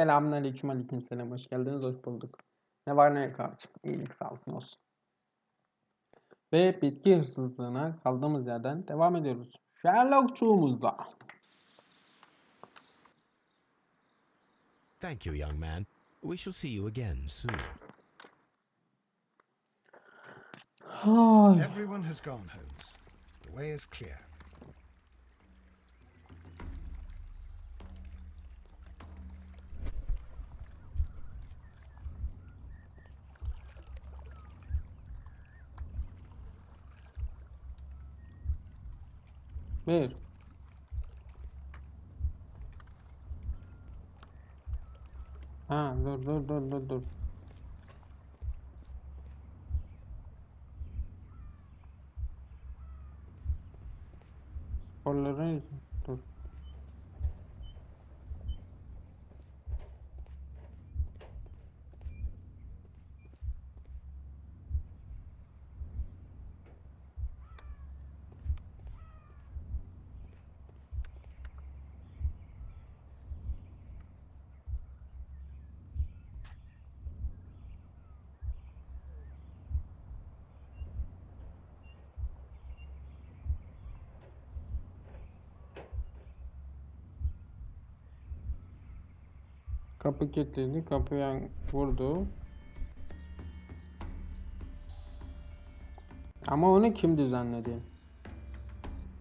Selamünaleyküm, aleykümselam. Hoş geldiniz, hoş bulduk. Ne var ne yok abicim. İyilik sağlıklı olsun. Ve bitki hırsızlığına kaldığımız yerden devam ediyoruz. Sherlockçuluğumuzda. Thank you, young man. We shall see you again soon. Everyone has gone, Holmes. The way is clear. Bir. Ha, dur. Sporları dur. Kapı kilitlendi. Kapıya vurdu. Ama onu kim düzenledi?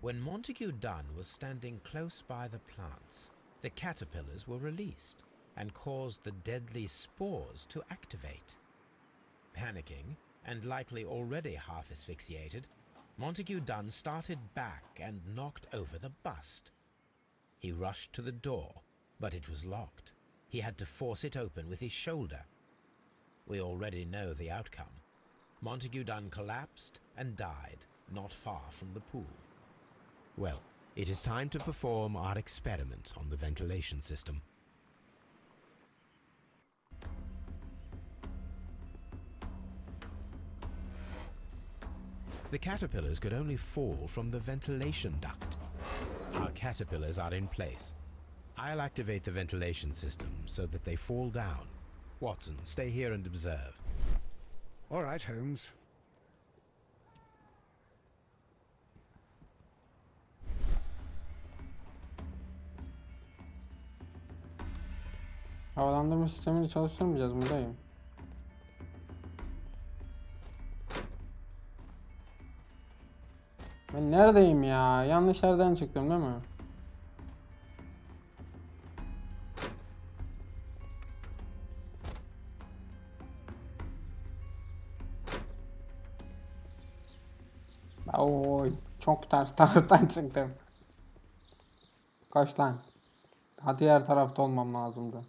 When Montague Dunn was standing close by the plants, the caterpillars were released and caused the deadly spores to activate. Panicking, and likely already half asphyxiated, Montague Dunn started back and knocked over the bust. He rushed to the door, but it was locked. He had to force it open with his shoulder. We already know the outcome. Montague Dunn collapsed and died not far from the pool. Well, it is time to perform our experiment on the ventilation system. The caterpillars could only fall from the ventilation duct. Our caterpillars are in place. I'll activate the ventilation system so that they fall down. Watson, stay here and observe. All right, Holmes. Havalandırma sistemini çalıştırmayacağız mı dayı? Ben neredeyim ya? Yanlış yerden çıktım değil mi? Oy, çok ters taraftan çıktım. Kaç lan? Hadi diğer tarafta olmam lazımdı.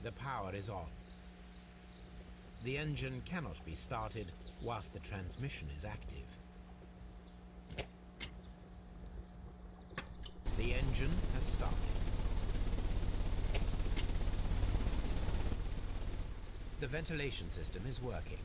The power is on. The engine cannot be started whilst the transmission is active. The engine has started. The ventilation system is working.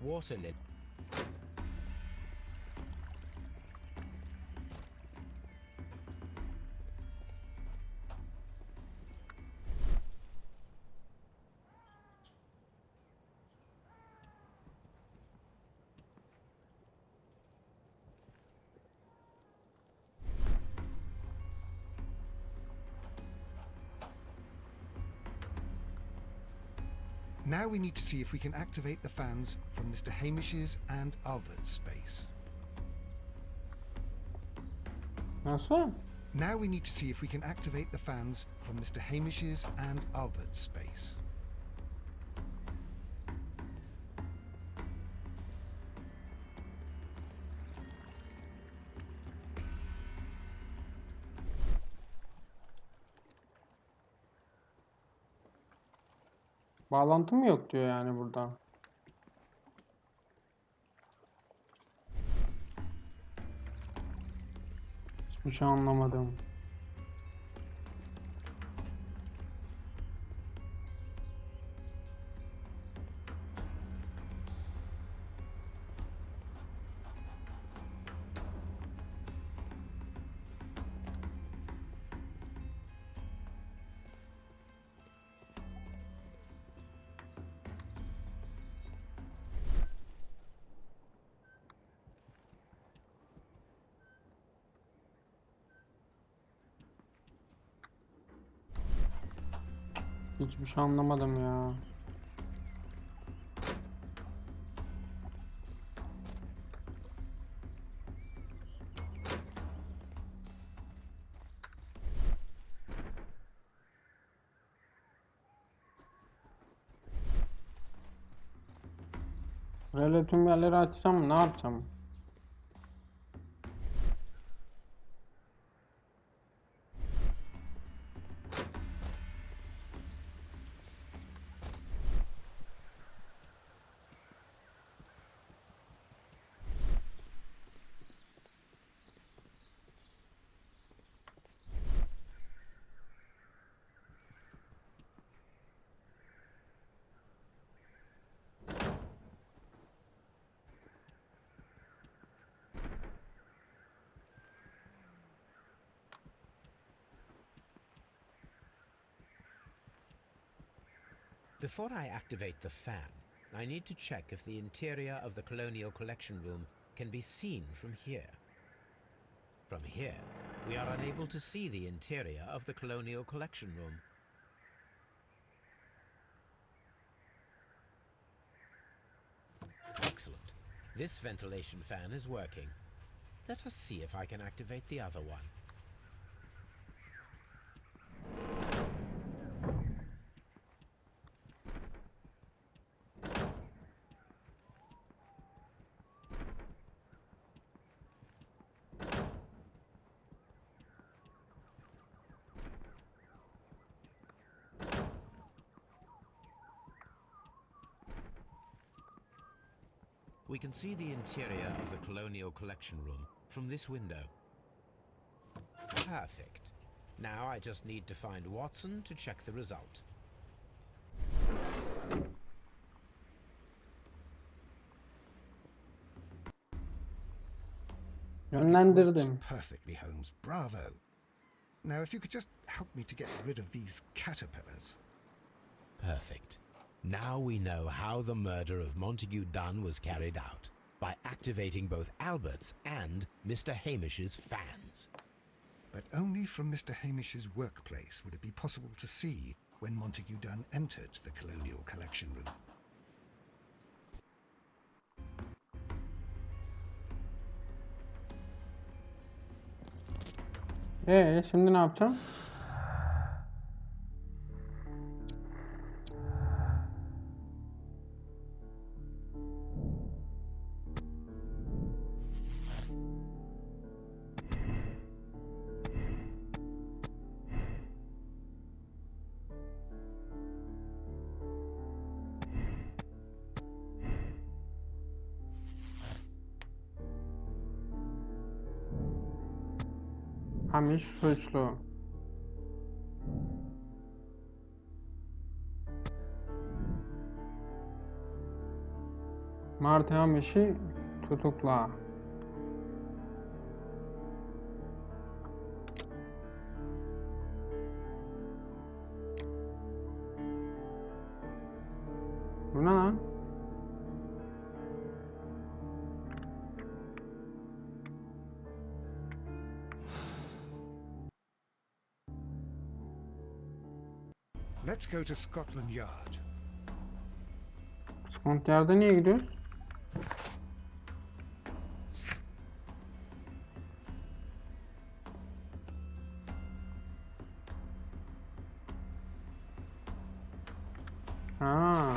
water lily. Now we need to see if we can activate the fans from Mr. Hamish's and Albert's space. Nasıl? Now we need to see if we can activate the fans from Mr. Hamish's and Albert's space. Bağlantı mı yok diyor yani burada. Hiçbir şey anlamadım. Hiçbir şey anlamadım ya. Böyle tüm yerleri açsam ne yapacağım? Before I activate the fan, I need to check if the interior of the Colonial Collection Room can be seen from here. From here, we are unable to see the interior of the Colonial Collection Room. Excellent. This ventilation fan is working. Let us see if I can activate the other one. We can see the interior of the Colonial Collection Room from this window. Perfect. Now I just need to find Watson to check the result. Yönlendirdim. Works perfectly, Holmes. Bravo. Now, if you could just help me to get rid of these caterpillars. Perfect. Now we know how the murder of Montague Dunn was carried out, by activating both Albert's and Mr. Hamish's fans. But only from Mr. Hamish's workplace would it be possible to see when Montague Dunn entered the Colonial Collection Room. Şimdi ne yapacağım? Hamish suçlu. Martin Hamish'i tutukla. Bu ne lan? Let's go to Scotland Yard. Scotland Yard'a niye gidiyoruz? Ha.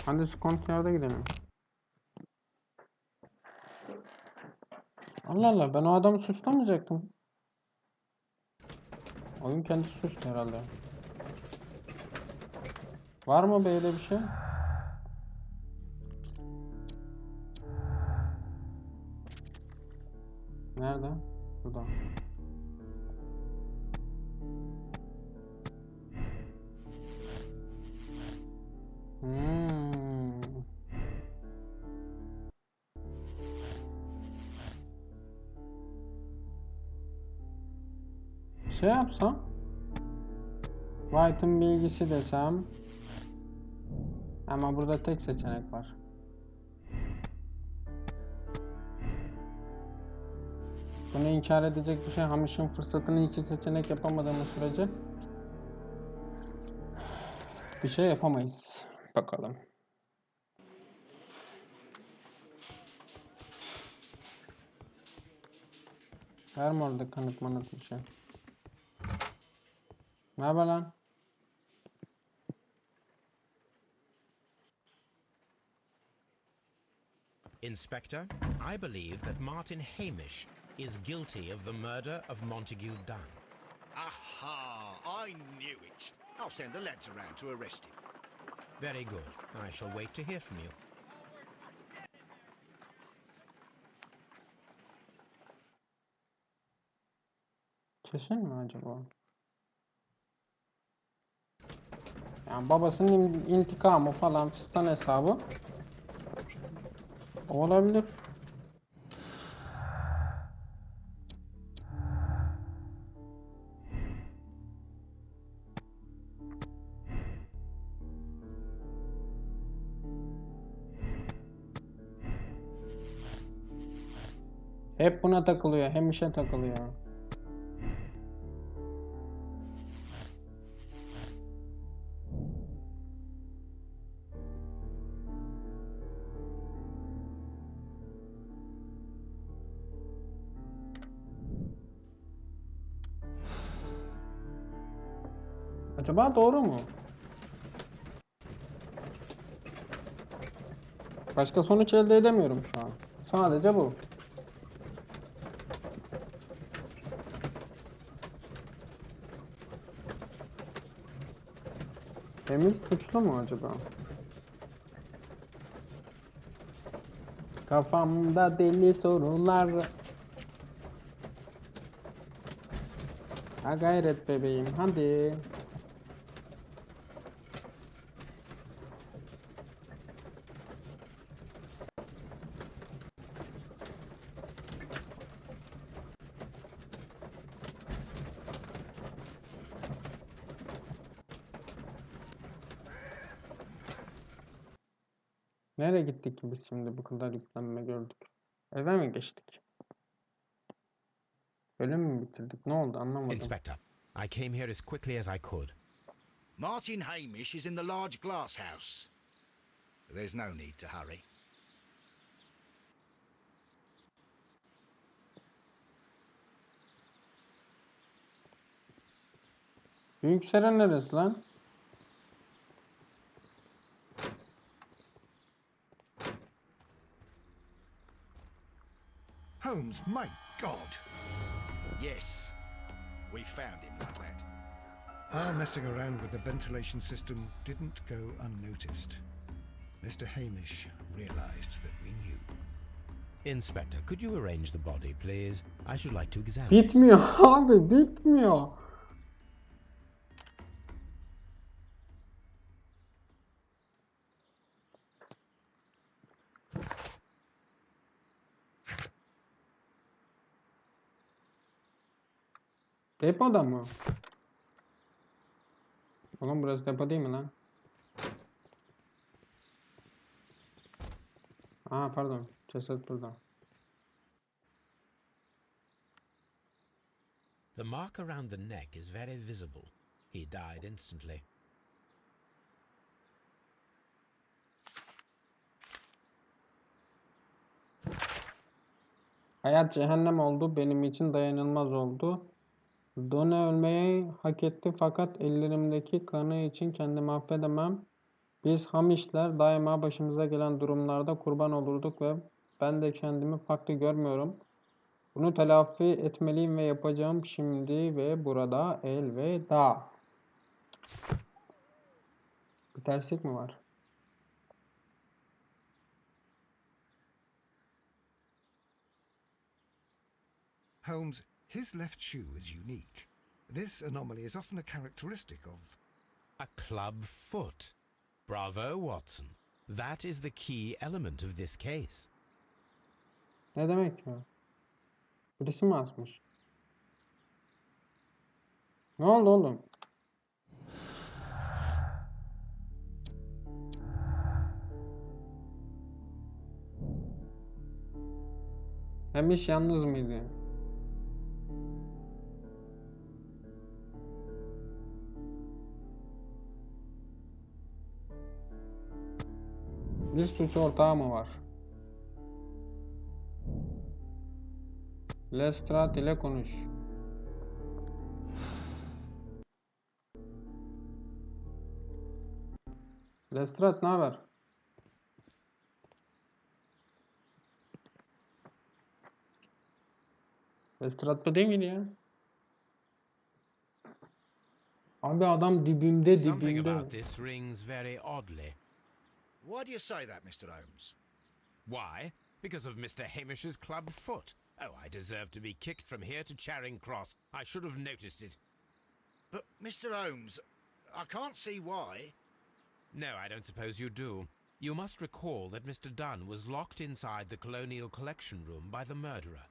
Hadi Scotland Yard'a gidelim. Allah Allah, ben o adamı suçlamayacaktım. Oyun kendisi suçlu herhalde. Var mı böyle bir şey? Nerede? Burada. Şey yapsam, White'ın bilgisi desem, ama burada tek seçenek var. Bunu inkar edecek bir şey, Hamish'in fırsatını iki seçenek yapamadığımız sürece bir şey yapamayız. Bakalım. Var mı orada kanıt manıt bir şey? Ne haber lan? Inspector, I believe that Martin Hamish is guilty of the murder of Montague Dunn. Aha! I knew it. I'll send the lads around to arrest him. Very good. I shall wait to hear from you. Kesin mi acaba? Yani babasının intikamı falan fistan hesabı olabilir. Hep buna takılıyor, hem işe takılıyor. Acaba doğru mu? Başka sonuç elde edemiyorum şu an. Sadece bu. Emir suçlu mu acaba? Kafamda deli sorular. Ha gayret bebeğim, hadi. Nereye gittik ki biz şimdi bu kadar yüklenme gördük? Eve mi geçtik? Bölüm mü bitirdik? Ne oldu anlamadım. Inspector, I came here as quickly as I could. Martin Hamish is in the large glass house. There's no need to hurry. Büyükselen neresi lan? Holmes, my God! Yes, we found him like that. Our messing around with the ventilation system didn't go unnoticed. Mr. Hamish realized that we knew. Inspector, could you arrange the body, please? I should like to examine it. Bitmiyor abi, bitmiyor. Depoda mı? Oğlum burası depo değil mi lan? Aa pardon. Ceset burada. The mark around the neck is very visible. He died instantly. Hayat cehennem oldu. Benim için dayanılmaz oldu. Donna ölmeyi hak etti fakat ellerimdeki kanı için kendimi affedemem. Biz Hamişler daima başımıza gelen durumlarda kurban olurduk ve ben de kendimi farklı görmüyorum. Bunu telafi etmeliyim ve yapacağım şimdi ve burada elveda. Bir terslik mi var? Holmes, his left shoe is unique. This anomaly is often a characteristic of... A club foot. Bravo, Watson. That is the key element of this case. Ne demek ya? Birisi mi asmış? Ne oldu oğlum? Hamish yalnız mıydı? Bir suç ortağı mı var? Lestrade ile konuş. Lestrade ne haber? Lestrade bu değil miydi ya? Abi adam dibimde Something dibimde. about this rings very oddly. Why do you say that, Mr. Holmes? Why? Because of Mr. Hamish's club foot. Oh, I deserve to be kicked from here to Charing Cross. I should have noticed it. But, Mr. Holmes, I can't see why. No, I don't suppose you do. You must recall that Mr. Dunn was locked inside the Colonial Collection Room by the murderer.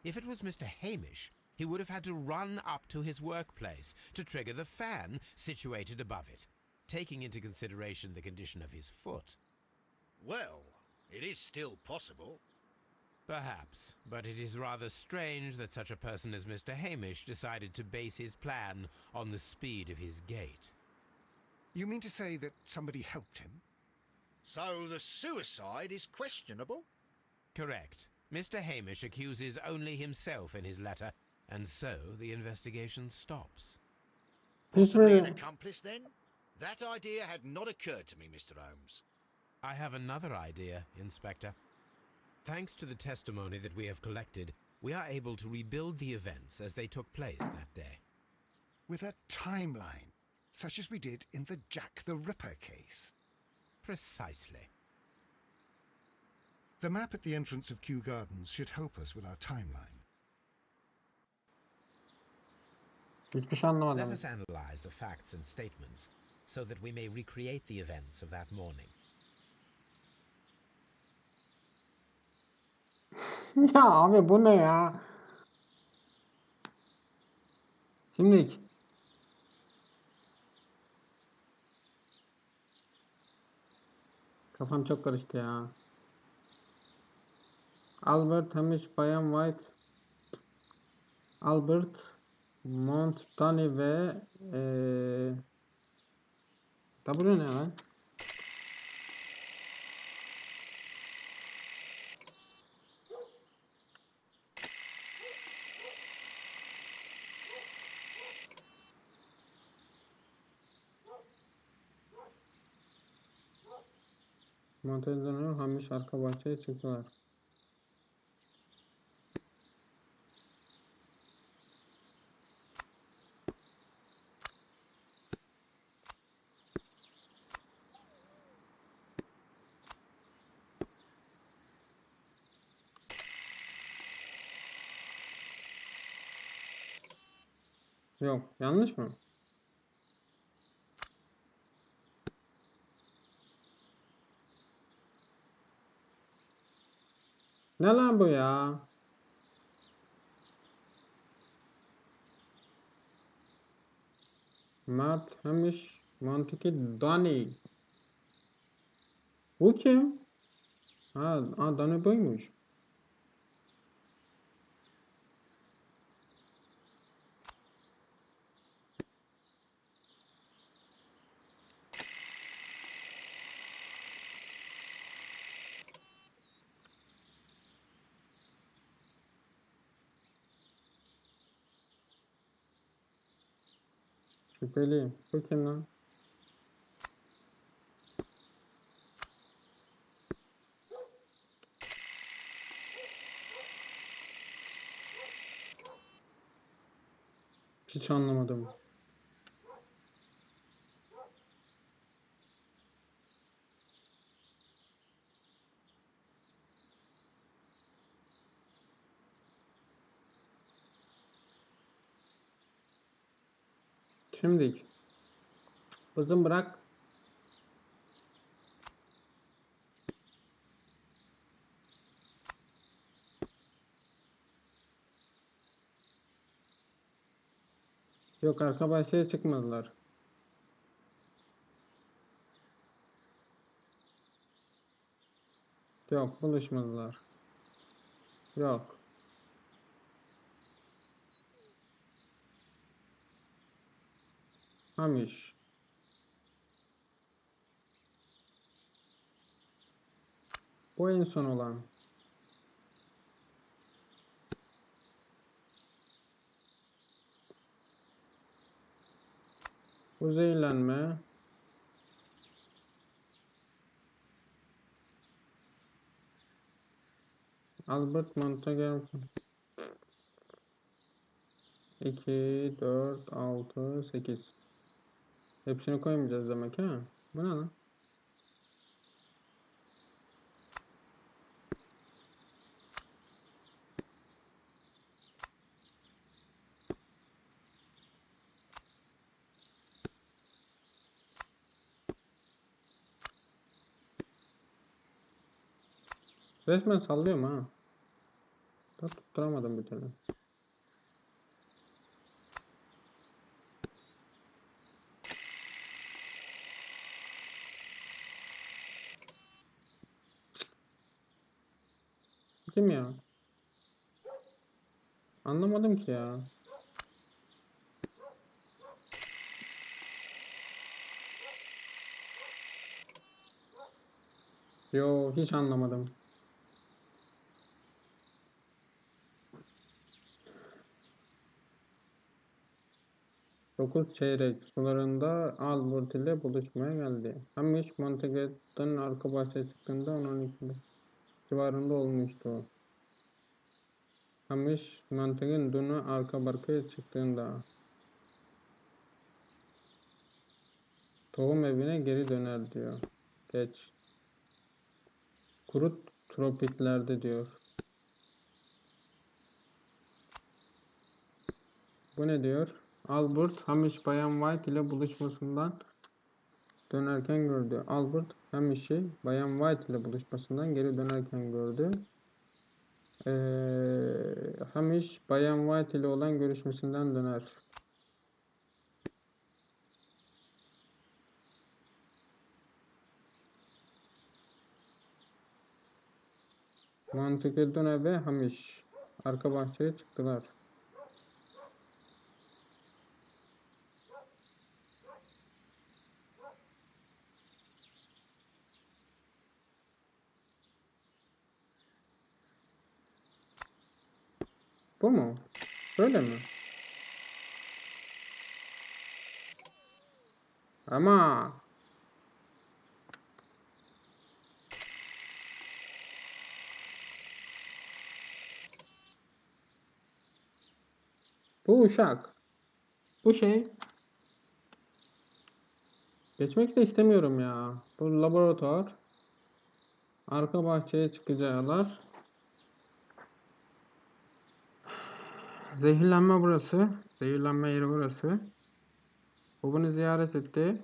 If it was Mr. Hamish, he would have had to run up to his workplace to trigger the fan situated above it, taking into consideration the condition of his foot. Well, it is still possible. Perhaps, but it is rather strange that such a person as Mr. Hamish decided to base his plan on the speed of his gait. You mean to say that somebody helped him? So the suicide is questionable? Correct. Mr. Hamish accuses only himself in his letter, and so the investigation stops. Possibly an accomplice, then? That idea had not occurred to me, Mr. Holmes. I have another idea, Inspector. Thanks to the testimony that we have collected, we are able to rebuild the events as they took place that day. With a timeline, such as we did in the Jack the Ripper case. Precisely. The map at the entrance of Kew Gardens should help us with our timeline. Hiçbir şey Let anlamadım. us analyze the facts and statements so that we may recreate the events of that morning. Ya abi bu ne ya? Şimdi kafam çok karıştı ya. Albert Hamish, Bayan White, Albert Montani ve W ne lan? Montezano Hamish arka bahçeye çıktılar. Yok, yanlış mı? Ne lan bu ya? Mert Hamish Montague Donny. Bu kim? Donny buymuş. Şüpheliyim. Bu kim lan? Hiç anlamadım. Şimdi kızım bırak. Yok, arka bahçeye çıkmadılar. Yok, buluşmadılar. Yok. Hamish. Bu en son olan. Bu zehirlenme. Albert Montague. 2, 4, 6, 8. Hepsini koymayacağız demek ha. Bu ne lan? Resmen sallıyorum ha. Da tutturamadım bir türlü. Kim ya? Anlamadım ki ya. Yo, hiç anlamadım. Dokuz çeyrek sularında Albert ile buluşmaya geldi. Hamish Montague'dan arka bahçeye çıktığında 10-12 civarında olmuştu. Hamish Montague'nin dunu arka bahçeye çıktığında tohum evine geri döner diyor. Geç. Kuru tropiklerde diyor. Bu ne diyor? Albert Hamish Bayan White ile buluşmasından dönerken gördü. Albert Hamish'i Bayan White ile buluşmasından geri dönerken gördü. Hamish Bayan White ile olan görüşmesinden döner. Montague ve Hamish arka bahçeye çıktılar. Bu mu? Böyle mi? Ama bu uşak. Bu şey. Geçmek de istemiyorum ya. Bu laboratuvar. Arka bahçeye çıkacaklar. Zehirlenme burası. Zehirlenme yeri burası. Bu bunu ziyaret etti.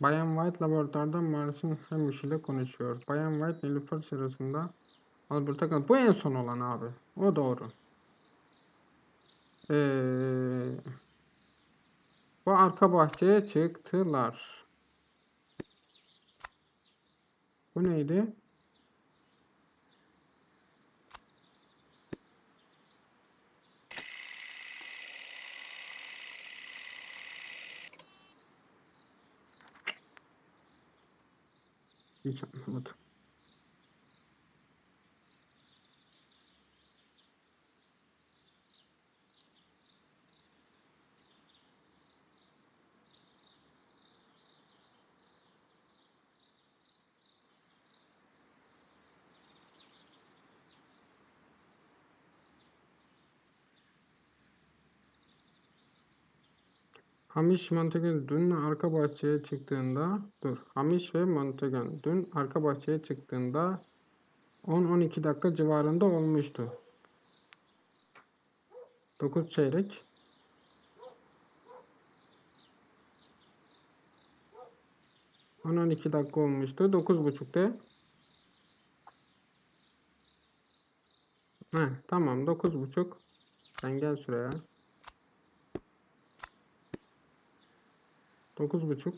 Bayan White laboratuvarda Martin Hamish ile konuşuyor. Bayan White Nilüfer sırasında Albert'a kaldı. Bu en son olan abi. O doğru. Bu arka bahçeye çıktılar. Bu neydi? Hiç anlamadım. Hamish Montague dün arka bahçeye çıktığında Hamish ve Montague dün arka bahçeye çıktığında 10-12 dakika civarında olmuştu. 9 çeyrek. 10-12 dakika olmuştu. 9.30'da. Tamam 9.30. Sen gel şuraya. 9.30.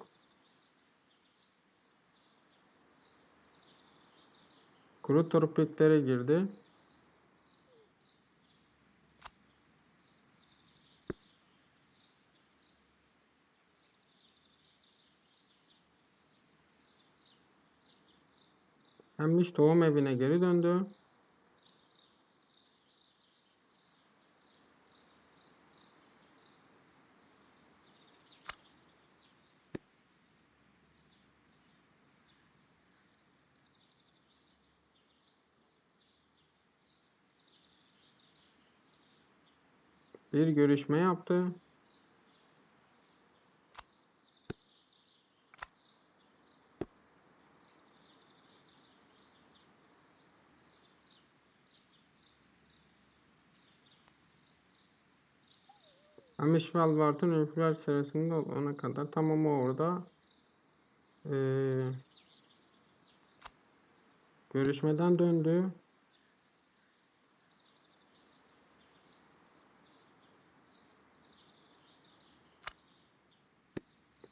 Kuru torpiklere girdi. Hamish tohum evine geri döndü. Bir görüşme yaptı. Hamish ve Albert'ın öyküler sırasında olana kadar tamam o orada. Görüşmeden döndü.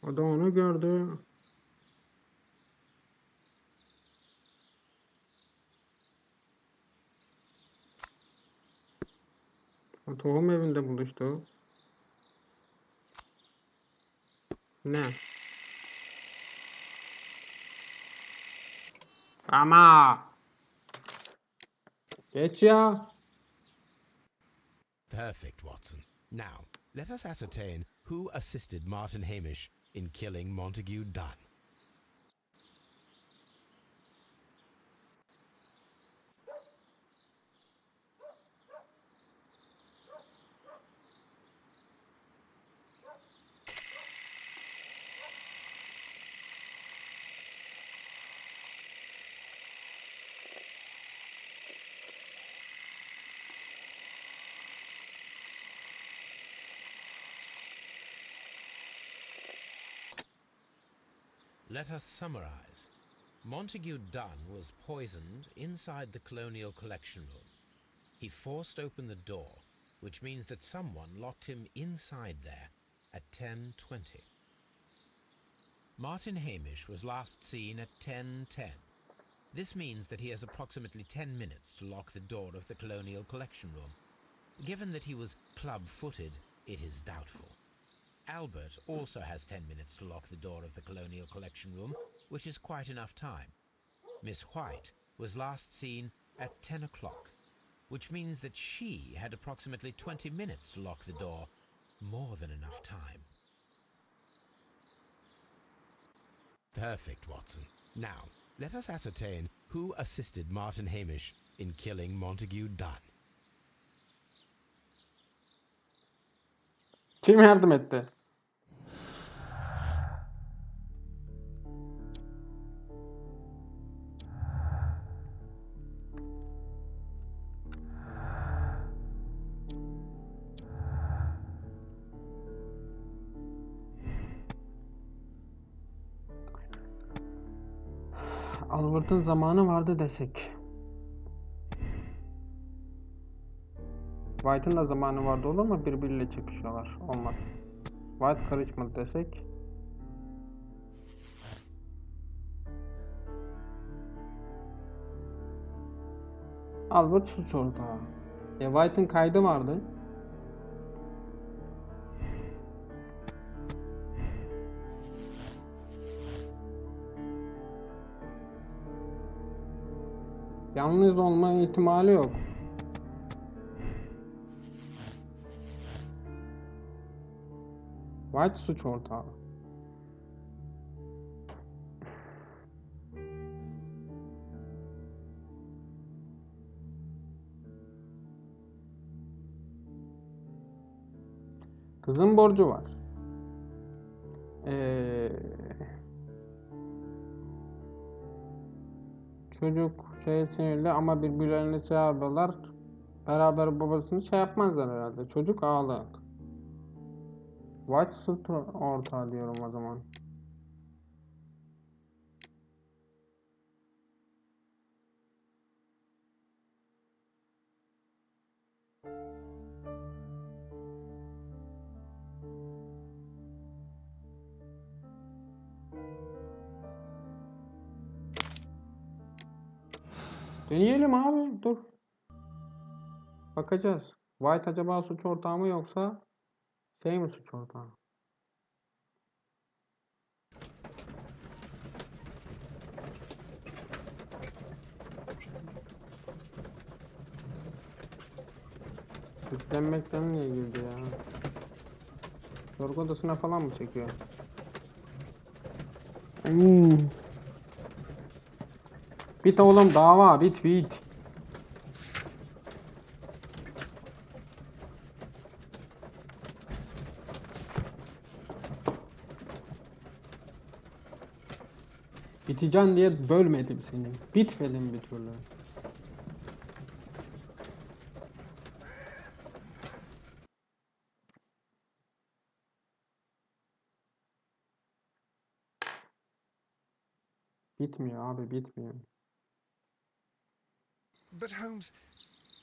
O da onu gördü. O tohum evinde buluştu. Ne? Ama geç ya. Perfect, Watson. Now, let us ascertain who assisted Martin Hamish in killing Montague Dunn. Let us summarize. Montague Dunn was poisoned inside the Colonial Collection Room. He forced open the door, which means that someone locked him inside there at 10:20. Martin Hamish was last seen at 10:10. This means that he has approximately 10 minutes to lock the door of the Colonial Collection Room. Given that he was club-footed, it is doubtful. Albert also has 10 minutes to lock the door of the Colonial Collection Room, which is quite enough time. Miss White was last seen at 10 o'clock, which means that she had approximately 20 minutes to lock the door. More than enough time. Perfect, Watson. Now, let us ascertain who assisted Martin Hamish in killing Montague Dunn. Kim yardım etti? Albert'ın zamanı vardı desek. White'ın da zamanı vardı, olur mu? Birbiriyle çekişiyorlar. Olmaz. White karışmadı desek. Albert suç ortağı. White'ın kaydı vardı. Yalnız olma ihtimali yok. White suç ortağı. Kızın borcu var. Çocuk sinirli ama birbirlerini seviyorlar. Beraber babasını yapmazlar herhalde. Çocuk ağlar. White suç ortağı diyorum o zaman. Deneyelim abi, dur. Bakacağız. White acaba suç ortağı mı yoksa mi suç ortağı? Yüklenmekten niye girdi ya? Sorgu odasına falan mı çekiyor? Bit oğlum, dava bit. Biteceksin diye bölmedim seni. Bitmedin bir türlü. Bitmiyor abi, bitmiyor. But Holmes,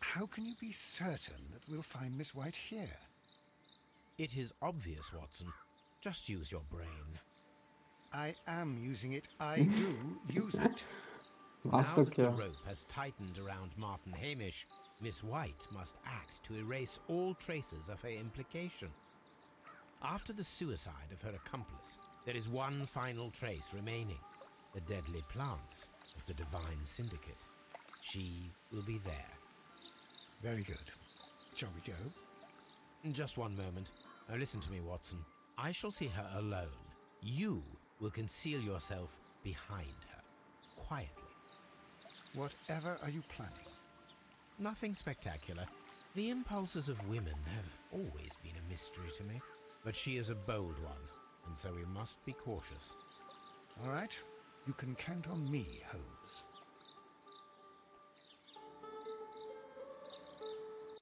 how can you be certain that we'll find Miss White here? It is obvious, Watson. Just use your brain. I am using it. I do use it. Now that Bastık the ya. rope has tightened around Martin Hamish, Miss White must act to erase all traces of her implication. After the suicide of her accomplice, there is one final trace remaining: the deadly plants of the Divine Syndicate. She will be there. Very good. Shall we go? Just one moment. Now listen to me, Watson. I shall see her alone. You will conceal yourself behind her, quietly. Whatever are you planning? Nothing spectacular. The impulses of women have always been a mystery to me. But she is a bold one, and so we must be cautious. All right. You can count on me, Holmes.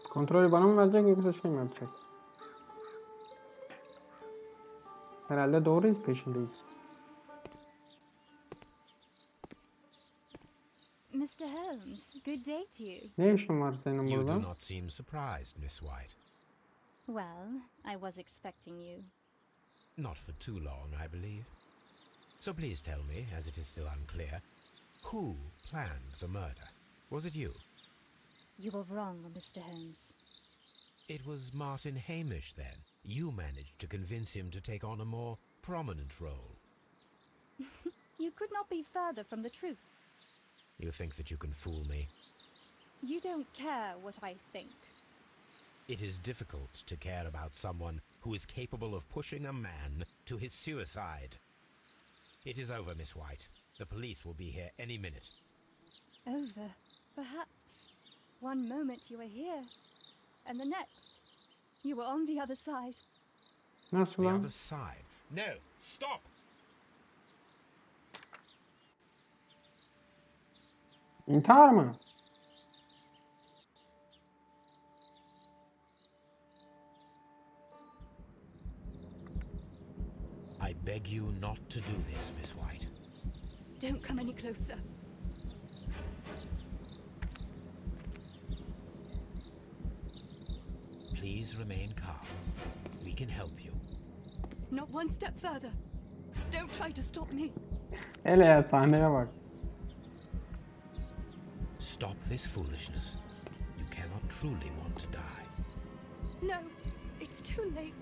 Kontrolü bana mı verecek yoksa mi yapacak? Herhalde doğru peşindeyiz. Mr. Holmes, good day to you. Ne işin var senin You do burada? not seem surprised, Miss White. Well, I was expecting you. Not for too long, I believe. So please tell me, as it is still unclear, who planned the murder? Was it you? You were wrong, Mr. Holmes. It was Martin Hamish, then. You managed to convince him to take on a more prominent role. You could not be further from the truth. You think that you can fool me? You don't care what I think. It is difficult to care about someone who is capable of pushing a man to his suicide. It is over, Miss White. The police will be here any minute. Over, perhaps. One moment you were here, and the next, you were on the other side. Nasıl The lan? other side. No, stop! İntihar mı? I beg you not to do this, Miss White. Don't come any closer. Please remain calm. We can help you. Not one step further. Don't try to stop me. Hele ya, sahneye bak. Stop this foolishness. You cannot truly want to die. No, it's too late.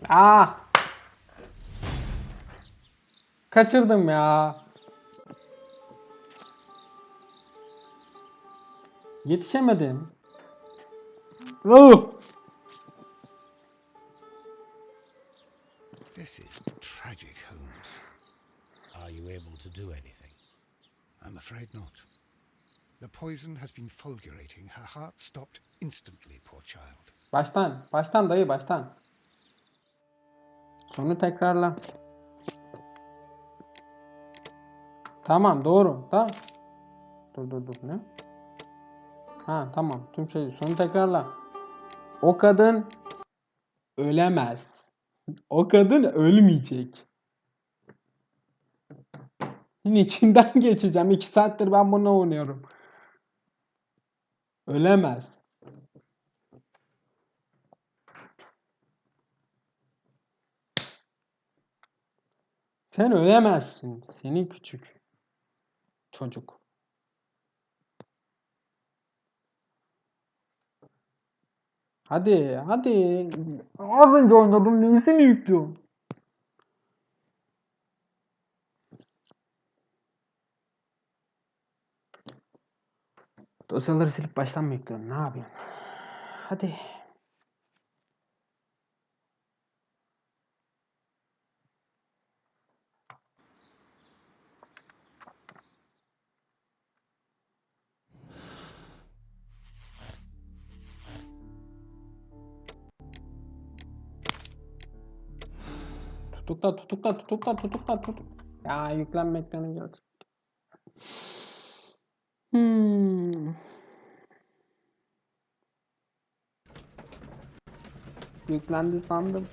Aa! Kaçırdım ya. Yetişemedim. This is tragic, Holmes. Are you able to do anything? I'm afraid not. The poison has been fulgurating. Her heart stopped instantly, poor child. Baştan dayı, baştan. Sonu tekrarla. Tamam, doğru. Tamam. Dur ne? Ha, tamam. Tüm şey, sonu tekrarla. O kadın ölemez. O kadın ölmeyecek. İçinden geçeceğim. 2 saattir ben bunu oynuyorum. Ölemez. Sen ölemezsin. Seni küçük çocuk. Hadi. Az önce oynadım. Neyisini yüklüyorum? Dosyaları silip baştan mı yüklüyorum? Ne yapayım? Hadi. Tutukla. Ya yüklenme ekranı geldi. Yüklendi sandım.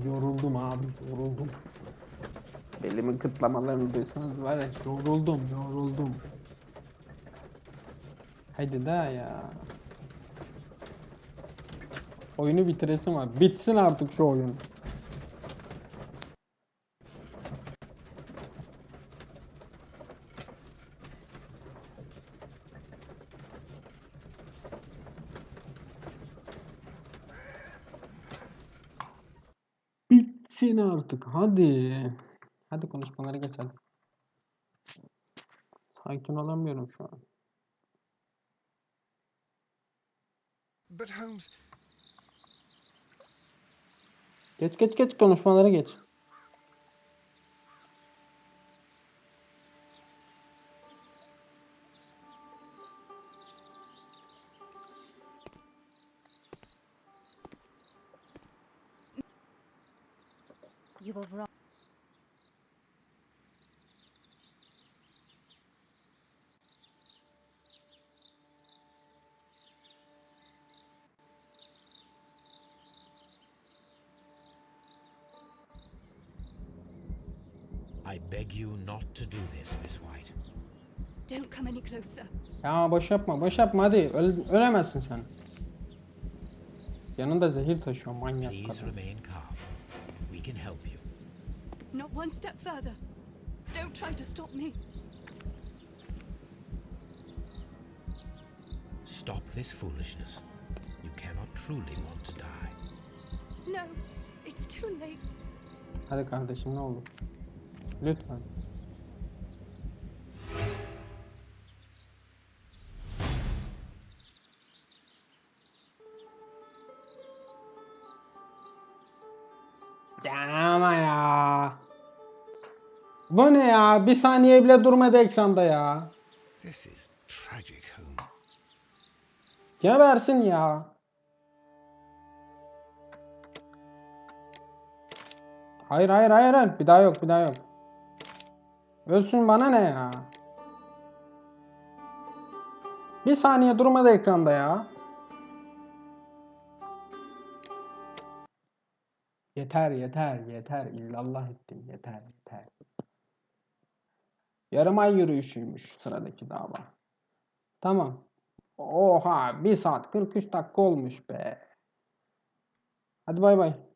Yoruldum abi, yoruldum. Belimin kıtlamalarını duysanız var ya, yoruldum. Hadi daha ya. Oyunu bitiresim var. Bitsin artık şu oyun. Bitsin artık. Hadi. Hadi konuşmalara geçelim. Sakin olamıyorum şu an. But Holmes, Geç konuşmalara geç. You were wrong. I beg you not to do this, Miss White. Don't come any closer. Ya boş yapma hadi. Ölemezsin sen. Yanında zehir taşıyor manyak Please kadın. remain calm. We can help you. Not one step further. Don't try to stop me. Stop this foolishness. You cannot truly want to die. No, it's too late. Hadi kardeşim, ne olur. Lütfen. Ya ama ya. Bu ne ya? Bir saniye bile durmadı ekranda ya. this is tragic, Holmes. Gebersin ya. Hayır. Bir daha yok. Ölsün, bana ne ya? Bir saniye durmadı ekranda ya. Yeter yeter yeter. İllallah ettin. Yeter yeter. Yarım ay yürüyüşüymüş sıradaki dava. Tamam. Oha 1 saat 43 dakika olmuş be. Hadi bay bay.